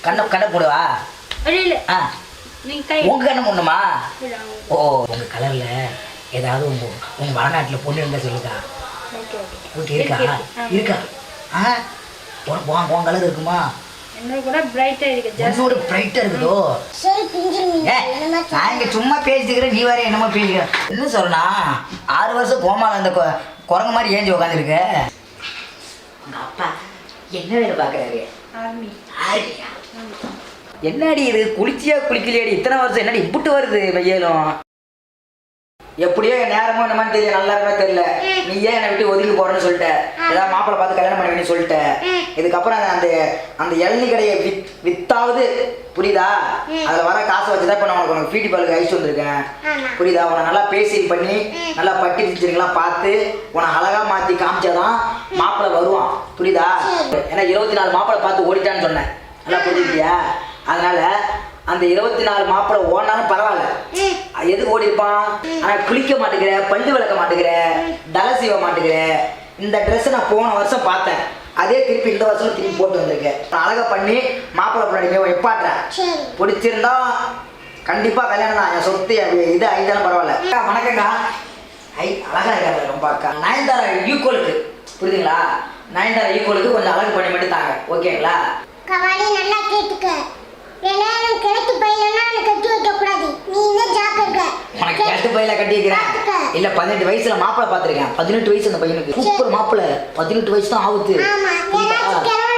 கண்ணை போடுவா இல்ல ஆ நீங்க கை உங்க கண்ணை போடணுமா? ஓ உங்க கலர்ல ஏதாவது உங்க வடநாட்டுல பொண்ணு இருந்தா சொல்லுதா? ஓகே ஓகே இருக்கா ஆ உன் கலர் இருக்குமா? என்னோட கூட பிரைட்டா இருக்கு என்னோட பிரைட்டா இருக்குதோ? சரி பிஞ்சிருங்க நான் இங்க சும்மா பேசிக்கிறேன், நீ வேற என்னமா பேசிக்கிற? என்ன சொல்லனா 6 வருஷம் கோமால அந்த குரங்கு மாதிரி ஏஞ்சி உட்காந்துருக்க. உங்க அப்பா என்ன வேலை பாக்குறாரு? ஆர்மி. ஆர்மியா? என்னடி இது குளிச்சியா குளிக்கலையாடி? இத்தனை வருஷம் என்னடி இப்பட்டு வருது வெயிலும்? எப்படியோ என் நேரமோ என்னமான்னு தெரியல, நல்லா இருக்கா தெரியல. நீ ஏன் என்னை விட்டு ஒதுங்கி போறேன்னு சொல்லிட்ட, ஏதாவது மாப்பிள்ளை பார்த்து கல்யாணம் பண்ண வேணும்னு சொல்லிட்ட. இதுக்கப்புறம் அந்த அந்த இளநீ கடையை வித்தாவது புரியுதா? அதில் வர காசை வச்சுதான் இப்போ நான் உனக்கு பீட்டி பாலுக்கு அழிச்சு வந்திருக்கேன். புரியுதா? உன்னை நல்லா பேசி பண்ணி நல்லா பட்டி வச்சுருக்கலாம் பார்த்து உன்னை அழகா மாற்றி காமிச்சாதான் மாப்பிள்ளை வருவான். புரியுதா? ஏன்னா 24 மாப்பிள்ளை பார்த்து ஓடிட்டான்னு சொன்னேன், நல்லா புரிஞ்சுக்கிட்டியா? அதனால அந்த 24 மாப்பிள்ளை ஓடினாலும் பரவாயில்ல, எதுக்கு ஓடி இருப்பான்? ஆனா குளிக்க மாட்டேங்கிற, பல்லு விளக்க மாட்டேங்கிற, தலை சீவ மாட்டேங்கிற. இந்த ட்ரெஸ் நான் போன வருஷம் பார்த்தேன், அதே திருப்பி இந்த வருஷம் திருப்பி போட்டு வந்திருக்கேன். அழகா பண்ணி மாப்பிள்ளை பின்னாடி எப்பாட்டுறேன். பிடிச்சிருந்தா கண்டிப்பா கல்யாணம் தான். என் சொத்து இது ஐந்தாலும் பரவாயில்ல. வணக்கங்கா. அழகா இருக்காங்க ரொம்ப அக்கா. நயன்தாரா ஈக்குவலுக்கு புரியுதுங்களா? நயன்தாரா ஈக்குவலுக்கு கொஞ்சம் அழகு பண்ணி மட்டும் தாங்க, ஓகேங்களா? கவாலி நல்லா கேட்டுக்க. எல்லாரும் கிழக்கு பையனா கட்டி வைக்க கூடாது. நீ என்ன ஜாக்கிரத. உனக்கு கிழக்கு பையில கட்டி வைக்கிறேன் இல்ல? 18 வயசுல மாப்பிள்ளை பாத்துருக்கேன். 18 வயசு அந்த பையனுக்கு. சூப்பர் மாப்பிள்ளை. 18 வயசு தான் ஆகுது. ஆமா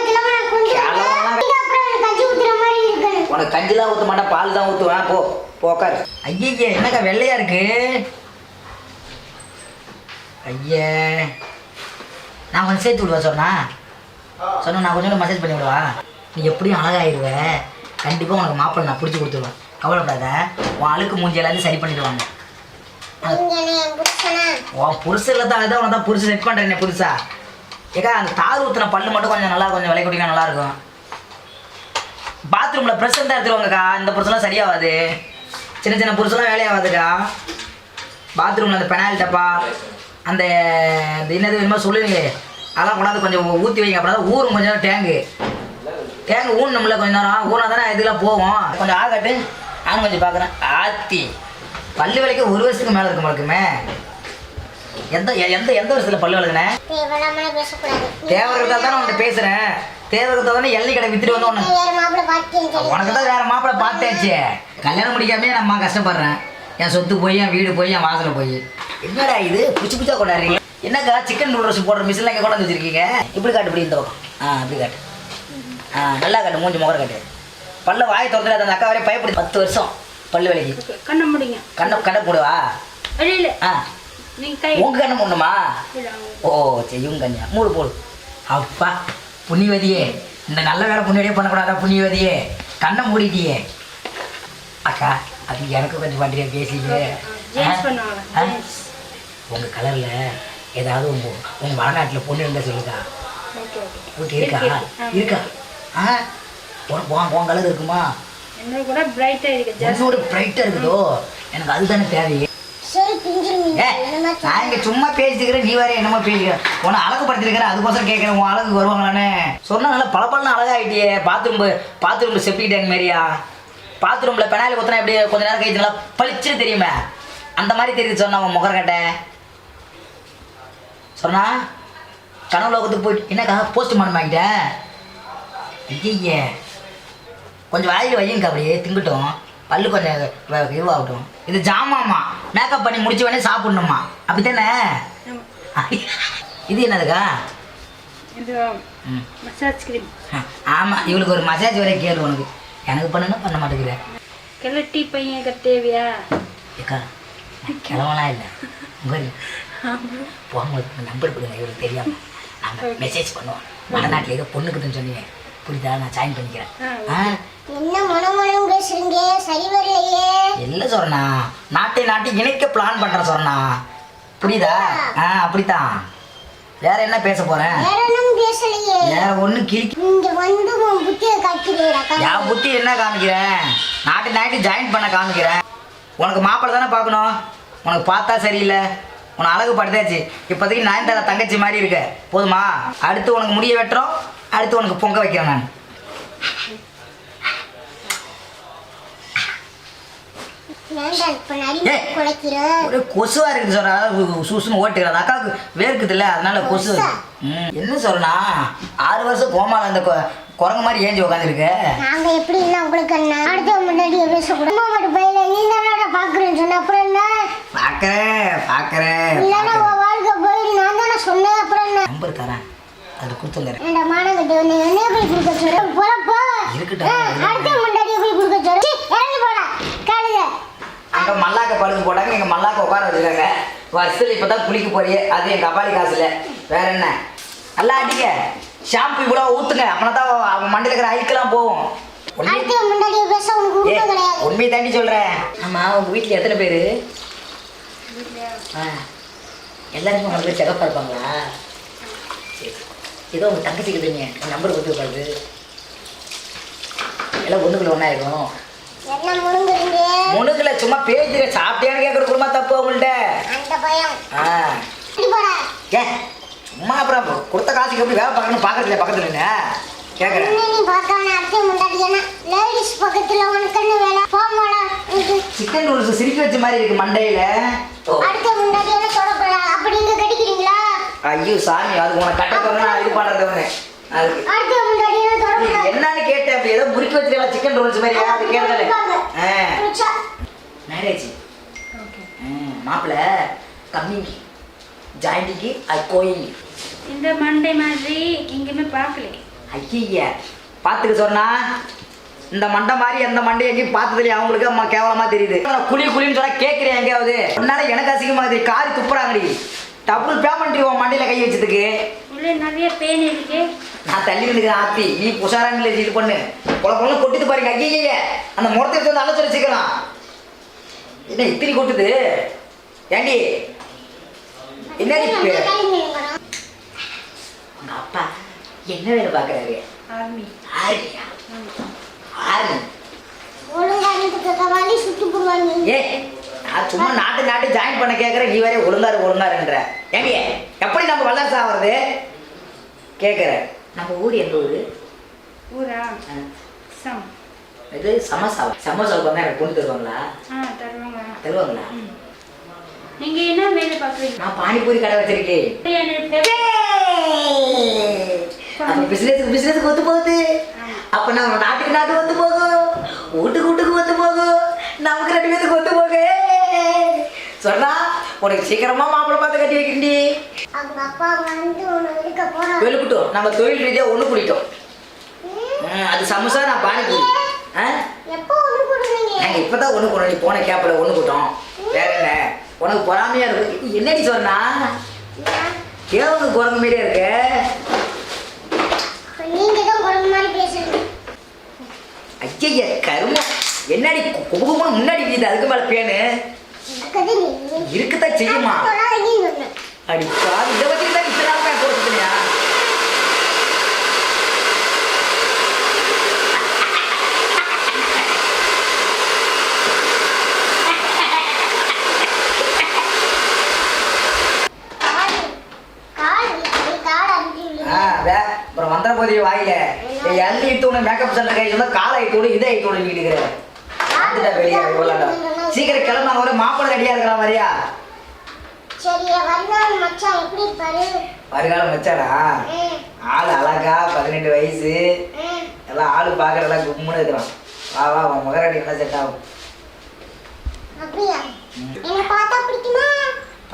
கிழவன கொஞ்சம் அப்புறம் கஞ்சி ஊத்துற மாதிரி இருக்கு. உனக்கு கஞ்சிலாம் ஊத்த மாட்டேன், பால் தான் ஊத்துவேன். போ உட்காரு. ஐயே என்னக்கா வெள்ளையா இருக்கு? ஐயே நான் கொஞ்சம் சேர்த்து விடுவா சொன்னா நான் கொஞ்சம் மசேஜ் பண்ணி விடுவா. நீ எப்படியும் அழகாயிருவ. கண்டிப்பாக உனக்கு மாப்பிள்ளை நான் பிடிச்சி கொடுத்துருவேன், கவலைப்படாத. உன் அழுக்கு மூஞ்சி எல்லாத்தையும் சரி பண்ணிடுவாங்க. உன் புருஷில் தான் அதுதான் உனக்கு தான் புருஷ செட் பண்ணுறேன் புதுசா. ஏக்கா அந்த தார் ஊற்றின பல்லு மட்டும் கொஞ்சம் நல்லா கொஞ்சம் விலை குடிக்க நல்லாயிருக்கும். பாத்ரூமில் ப்ரெஷ் தான் எடுத்துருவாங்கக்கா. இந்த புருஷெல்லாம் சரியாகாது, சின்ன சின்ன புருஷெல்லாம் வேலையாகாதுக்கா. பாத்ரூமில் அந்த பெனாயில் டப்பா அந்த என்னது வேணுமா சொல்லுவீங்க, அதெல்லாம் கொண்டாந்து கொஞ்சம் ஊற்றி வைங்க. அப்படின்னா ஊரும் கொஞ்சம் டேங்கு ஊனம்ல கொஞ்சம் நேரம் ஊனா தானே இதெல்லாம் போவோம். கொஞ்சம் ஆகட்டு நான் கொஞ்சம் பார்க்குறேன். ஆத்தி பல்லு விலைக்கு 1 வருஷத்துக்கு மேலே இருக்கும் இருக்குமே. எந்த எந்த எந்த வருஷத்தில் பல்லு விளக்குனேன்? தேவரத்தை தான் நான் உன்கிட்ட பேசுகிறேன். தேவரத்தை தானே எள்ளி கடை வித்துட்டு வந்து உனக்கு தான் வேறு மாப்பிள்ளை பார்த்தாச்சு. கல்யாணம் முடிக்காமே நான் அம்மா கஷ்டப்படுறேன். என் சொத்து போய், என் வீடு போய், என் வாசலை போய். என்னடா இது புதுசா கொண்டாடுறீங்க? என்னக்கா சிக்கன் நூடுல்ஸ் போடுற மிஷின்லாம் இங்கே கொண்டாந்து வச்சிருக்கீங்க? இப்படி காட்டு, இப்படி இந்த பக்கம் இப்படி காட்டு. நல்லா காட்டு, மூஞ்சி முகர காட்டு. பல்ல வாயை திறந்துல அந்த அக்கா வரையும் பயப்படி. 10 வருஷம் பல்லு விலைக்கு. கண்ணை முடிங்க. கண்ணை போடுவா? இல்ல நீங்க கை உங்க கண்ணை மூடணுமா? ஓ சரி இவங்க கண்ணியா மூடு போடு. அப்பா புண்ணியவதியே, இந்த நல்ல வேலை புண்ணியவதியே பண்ணக்கூடாதா? புண்ணியவதியே கண்ணை மூடிட்டியே. அக்கா அது எனக்கு கொஞ்சம் பண்றியா பேசிட்டு? உங்க கலர்ல ஏதாவது உங்க வடநாட்டுல பொண்ணு இருந்தா சொல்லுதா? ஓகே இருக்கா உன் கலர் இருக்குமா? என்னோட கூட பிரைட்டா இருக்கு. என்னோட பிரைட்டா இருக்குதோ? எனக்கு அதுதானே தேவையே. சரி பிஞ்சிருங்க நான் இங்க சும்மா பேசிக்கிறேன், நீ வேற என்னமா பேசிக்கிற? உன்னை அழகுப்படுத்திருக்கிறேன், அதுக்கோசரம் கேட்கிறேன். உன் அழகு வருவாங்களானே சொன்னா நல்லா பளபளன்னு அழகாயிட்டியே. பாத்ரூம் செப்டிக் டேங்க் மாதிரியா? பாத்ரூம்ல பெனாயில் கொத்தினா எப்படி கொஞ்ச நேரம் கழிச்சு நல்லா பளிச்சுன்னு தெரியுமே, அந்த மாதிரி தெரியுது. சொன்னா உன் முகரக்கட்டை சொன்னா கனவு லோகத்துக்கு போயிட்டு என்னக்கா போஸ்ட் மார்டம் ஆகிட்டேன். ஐயே கொஞ்சம் வாயில் வையுங்க, அப்படியே திங்கட்டும், பல்லு கொஞ்சம் இதுவாகட்டும். இது ஜாமாம்மா, மேக்கப் பண்ணி முடிச்ச உடனே சாப்பிடணுமா, அப்படித்தானே? இது என்னதுக்கா? Massage cream. ஆமாம், இவளுக்கு ஒரு மசாஜ் வரைக்கும் கேளு. உனக்கு எனக்கு பண்ணணும் பண்ண மாட்டேங்கிறேன். கிளட்டி பையன் தேவையா? ஏக்கா கிளவலாம் இல்லை, உங்கள் போகும்போது நம்பர் கொடுங்க, இவளுக்கு தெரியாமல் நாங்கள் மெசேஜ் பண்ணுவோம். வடநாட்டில் ஏதோ பொண்ணுக்குதுன்னு சொன்னீங்க, புரியுதா? நான் ஜாயின் பண்ணிக்கிறேன். என்ன மனமனம் பேசுறீங்க? சரி வரலையே. இல்லை சொன்னா நாட்டை இணைக்க பிளான் பண்ணுறேன் சொன்னா, புரியுதா? அப்படித்தான். வேற என்ன பேச போறேன்? வேற ஒன்றும் என் புத்தி என்ன காமிக்கிறேன்? நாட்டை ஜாயின் பண்ண காமிக்கிறேன். உனக்கு மாப்பிள்ளை தானே பார்க்கணும், உனக்கு பார்த்தா சரியில்லை, உனக்கு அழகு படுத்தாச்சு. இப்போதைக்கு நயன்தாரா தங்கச்சி மாதிரி இருக்க போதுமா? அடுத்து உனக்கு முடிய வெட்டுறோம், அடுத்து உனக்கு பொங்க வைக்கிறேன் நான். ஏன்டா இப்ப நரி குலைக்கிற? ஒரே கொசுவா இருக்குது சொல்றா. சூசுன்னு ஓட்டுக்கிறது அக்காவுக்கு வேர்க்குது இல்ல, அதனால கொசு. என்ன சொல்றா 6 வருஷம் கோமால அந்த குரங்கு மாதிரி ஏஞ்சி உட்காந்துருக்க. நாங்க எப்படி இல்லை உங்களுக்கு என்ன அடுத்த முன்னாடி பேசக்கூடாது பையில நீ தானடா பாக்குறேன்னு சொன்ன அப்புறம் என்ன? பாக்குறேன் இல்லைன்னா உன் வாழ்க்கை போயிடு நான் தானே சொன்னேன் அப்புறம் என்ன? நம்பர் தரேன், அது கொடுத்துருங்க. இந்த மானங்கிட்ட வந்து என்ன போய் கொடுக்க சொல்ற போறப்போ அடுத்த முன்னாடி போய் கொடுக்க சொல்ற இறங்கி போடா காலையில. அங்க மல்லாக்க பழுது போட்டாங்க, எங்க மல்லாக்க உட்கார வச்சிருக்காங்க. வருஷத்துல இப்பதான் குளிக்க போறியே, அது என் கபாலி காசுல. வேற என்ன? நல்லா அடிக்க ஷாம்பு இவ்வளவு ஊத்துங்க, அப்பதான் அவன் மண்டையில இருக்கிற அழுக்கெல்லாம் போகும். அடுத்த முன்னாடி பேச உனக்கு உண்மை கிடையாது. உண்மையை தாண்டி சொல்றேன். ஆமா, உங்க வீட்டுல எத்தனை பேரு? எல்லாருமே உங்களுக்கு செகப்பா இருப்பாங்களா? ஏதோ உங்க தங்கச்சிக்கு தெரியுங்க, நம்பர் கொடுத்து உட்காந்து எல்லாம் ஒண்ணுக்குள்ள ஒன்னாயிரும். என்ன முழுங்குறீங்க? முழுக்கல, சும்மா பேசுற. சாப்பிட்டியான்னு கேட்கற குடும்பமா தப்பு அவங்கள்ட்ட. அந்த பயம் போடா. ஏன் சும்மா அப்புறம் கொடுத்த காசுக்கு எப்படி வேலை பார்க்கணும் பார்க்கறதுல பக்கத்துல என்ன கேட்கறேன். நீ பார்க்கணும் அடுத்த முன்னாடி என்ன லேடிஸ் பக்கத்துல உனக்கு என்ன வேலை? போமாடா. சிக்கன் ரூல்ஸ் சிரிக்க வச்ச மாதிரி இருக்கு மண்டையில. அடுத்த முன்னாடி என்ன தொடப்படா அப்படி இங்க கடிக்கிறீங்களா? ஐயோ சாமி, அது உனக்கு கட்டக்கணும் நான் இது பண்றது ஒண்ணு. அதுக்கு அடுத்த முன்னாடி என்ன தொடப்படா என்னன்னு கேட்டேன். அப்படி ஏதோ முறுக்கி வச்சிருக்கா சிக்கன் ரூல்ஸ் மாதிரி. அது கேட்டல மேரேஜ் மாப்பிள்ள கம்மிங் ஜாயிண்டிக்கு அது கோயிங். இந்த மண்டை மாதிரி எங்கேயுமே பார்க்கல. ஐயா பார்த்துக்க சொன்னா இந்த மண்டை மாதிரி அந்த மண்டை எங்கேயும் பார்த்ததுலையே அவங்களுக்கு அம்மா கேவலமா தெரியுது. குளின்னு சொன்னா கேட்குறேன் எங்கேயாவது. உன்னால எனக்கு அசிங்கமா இருக்குது. காரி துப்புறாங்கடி. டபுள் பேமெண்ட் உன் மண்டையில கை வச்சதுக்கு. உள்ள நிறைய பேன் இருக்கு. நான் தள்ளி நிற்கிறேன் ஆத்தி, நீ புஷாராங்க இது பண்ணு. குழப்பம் கொட்டிட்டு பாருங்க. ஐயே அந்த முறத்தை எடுத்து வந்து அழைச்சு வச்சுக்கலாம். என்ன இத்திரி கொட்டுது ஏண்டி? என்னடி உங்க அப்பா என்ன வேலை பாக்குறாரு? ஆர்மி. ஆர்மியா? ஆர்மி ஒழுங்கானதுக்கு கவாலி சுட்டு போடுவாங்க. ஏ நான் சும்மா நாட்டு ஜாயின் பண்ண கேட்குறேன். நீ வேற ஒழுங்காருன்ற. ஏண்டி எப்படி நம்ம வல்லரசு ஆகிறது கேட்குற? நம்ம ஊர் எந்த ஊர்? ஊரா? சம். இது சமோசா. சமோசா வந்து எனக்கு கொண்டு தருவாங்களா? தருவாங்களா? நீங்க என்ன வேலை பார்க்குறீங்க? நான் பானிபூரி கடை வச்சிருக்கேன். அப்ப பிசினஸுக்கு ஒத்து போகுது. அப்ப நம்ம நாட்டுக்கு ஒத்து போகும், வீட்டுக்கு ஒத்து போகும், நமக்கு 2 பேருக்கு ஒத்து போகு. சொன்னா உனக்கு சீக்கிரமா மாப்பிள்ளை பார்த்து கட்டி வைக்கண்டி. அவங்க அப்பா வந்து உன்னை இருக்க போறாங்க. வெளுக்கிட்டோம், நம்ம தொழில் ரீதியா ஒண்ணு கூட்டிட்டோம். அது சமோசா, நான் பானிபூரி. எப்போ ஒண்ணு கூடுவீங்க? நாங்க இப்பதான் ஒண்ணு கூடணும். நீ போன கேப்ல ஒண்ணு கூட்டோம். வேற என்ன உனக்கு பொறாமையா இருக்கு? என்னடி சொன்னா கேவங்க குரங்கு மாதிரியே இருக்க. நீங்க தான் குரங்கு மாதிரி பேசுறீங்க. ஐயா கருமம், என்னடி குபுகுமா முன்னாடி வீது அதுக்கு மேல பேனு இருக்குதான் செய்யுமா? அடி காது இதை வச்சு தான் இத்தனை நாள் போட்டுயா? அப்புறம் வந்த போதிய வாயில எள்ளி இட்டு மேக்கப் சென்டர் கை சொன்னா காலை ஐட்டோடு இதை ஐட்டோடு நீடுக்கிறேன். வெளியே சீக்கிரம் கிளம்ப. ஒரு மாப்பிள்ளை ரெடியா இருக்கிற மாதிரியா? வருகால மச்சானா? ஆள் அழகா 18 வயசு, எல்லாம் ஆளு பாக்குற எல்லாம் கும்முன்னு இருக்கிறான். வா வா உன் முகரடி என்ன செட் ஆகும்.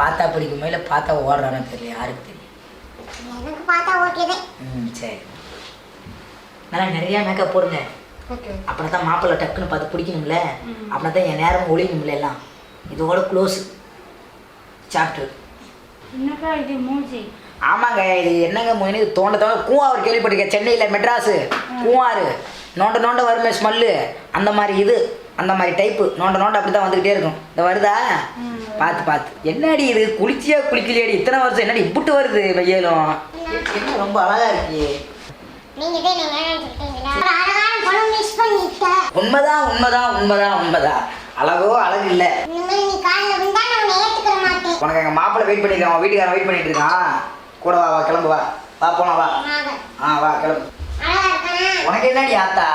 பார்த்தா பிடிக்குமா இல்ல பார்த்தா ஓடுறான்னு தெரியல, யாருக்கு தெரியும். சரி, நல்லா நிறைய மேக்கப் போடுங்க. அப்படின்னா தான் மாப்பிள்ளை டக்குன்னு பார்த்து பிடிக்கணும்ல. அப்படின்னா தான் என் நேரம் ஒழிக்கணும்ல. எல்லாம் இதோட க்ளோஸ் சாப்டர். என்னக்கா இது மூஞ்சி? ஆமாங்க, இது என்னங்க மொழி தோண்ட கூவாறு கேள்விப்பட்டிருக்கேன். சென்னையில் மெட்ராஸு கூவாறு நோண்ட வருமே ஸ்மெல்லு, அந்த மாதிரி இது அந்த மாதிரி டைப்பு நோண்ட அப்படி தான் வந்துக்கிட்டே இருக்கும். இந்த வருதா? பார்த்து என்னடி இது குளிக்கலையாடி இத்தனை வருஷம்? என்னடி இப்பட்டு வருது வெயிலும்? என்ன ரொம்ப அழகா இருக்கு. உண்மைதான். அழகோ அழகு இல்ல. உனக்கு எங்க மாப்பிள்ளை வெயிட் பண்ணிருக்கான், வீட்டுக்காரன் வெயிட் பண்ணிட்டு இருக்கான். கூட வா கிளம்பு, வா போலாம், வா கிளம்பு. உனக்கு என்னடி ஆத்தா?